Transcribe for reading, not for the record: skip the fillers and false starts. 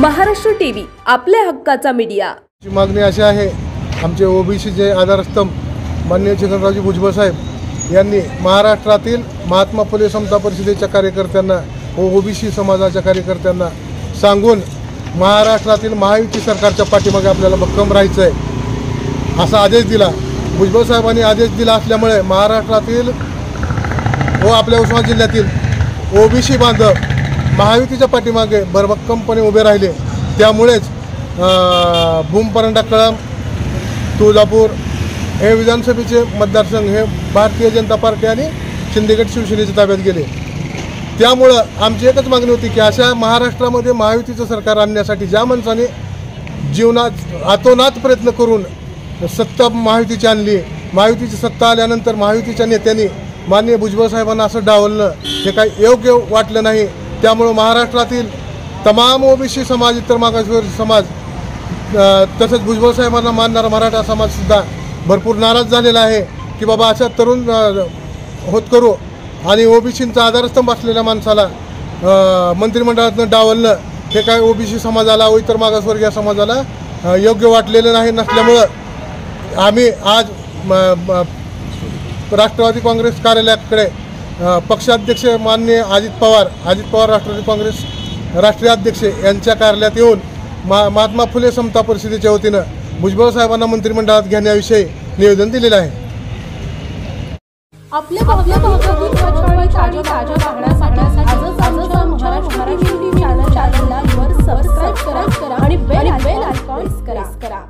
Maharashtra TV आपल्या हक्काचा media. मागणी अशी आहे, आमचे ओबीसीचे आधारस्तंभ माननीय छगनरावजी भुजबळ साहेब यांनी महाराष्ट्रातील महात्मा फुले समता परिषदेच्या कार्यकर्त्यांना व ओबीसी समाजाच्या कार्यकर्त्यांना सांगून महाराष्ट्रातील महायुती सरकारच्या पाठीमागे आपल्याला भक्कम राहायचं आहे असा आदेश दिला। भुजबळ साहेबांनी आदेश दिला असल्यामुळे महाराष्ट्रातील व आपल्या उस्मानाबाद जिल्ह्यातील ओबीसी बांधव महायुतीच्या पाठीमागे भरभक्कमपणे उभे राहिले। त्यामुळेच भूमपरंडा, कळंब, तुळजापूर हे विधानसभेचे मतदारसंघ हे भारतीय जनता पार्टी आणि शिंदेगड शिवसेनेच्या ताब्यात गेले। त्यामुळं आमची एकच मागणी होती की अशा महाराष्ट्रामध्ये महायुतीचं सरकार आणण्यासाठी ज्या माणसाने जीवनात अतोनात प्रयत्न करून सत्ता महायुतीची आणली, महायुतीची सत्ता आल्यानंतर महायुतीच्या नेत्यांनी माननीय भुजबळ साहेबांना असं डावलणं हे काही योग्य वाटलं नाही। त्यामुळं महाराष्ट्रातील तमाम ओबीसी समाज, इतर मागासवर्गीय समाज तसंच भुजबळ साहेबांना मानणारा मराठा समाजसुद्धा भरपूर नाराज झालेला आहे की बाबा अशा तरुण होतकरू आणि ओबीसींचा आधारस्तंभ असलेल्या माणसाला मंत्रिमंडळातनं डावलणं हे काय ओबीसी समाजाला व इतर मागासवर्गीय समाजाला योग्य वाटलेलं नाही। नसल्यामुळं आम्ही आज राष्ट्रवादी काँग्रेस कार्यालयाकडे पक्षाध्यक्ष माननीय अजित पवार राष्ट्रवादी काँग्रेस राष्ट्रीय अध्यक्ष यांच्या कार्यालयात येऊन महात्मा फुले समता परिषदेच्या वतीनं भुजबळ साहेबांना मंत्रिमंडळात घेण्याविषयी निवेदन दिलेलं आहे। आपल्या भागातून ताज्या पाहण्यासाठी आजच महाराष्ट्र टीव्ही चॅनलला सबस्क्राइब करा आणि बेल आयकॉन प्रेस करा।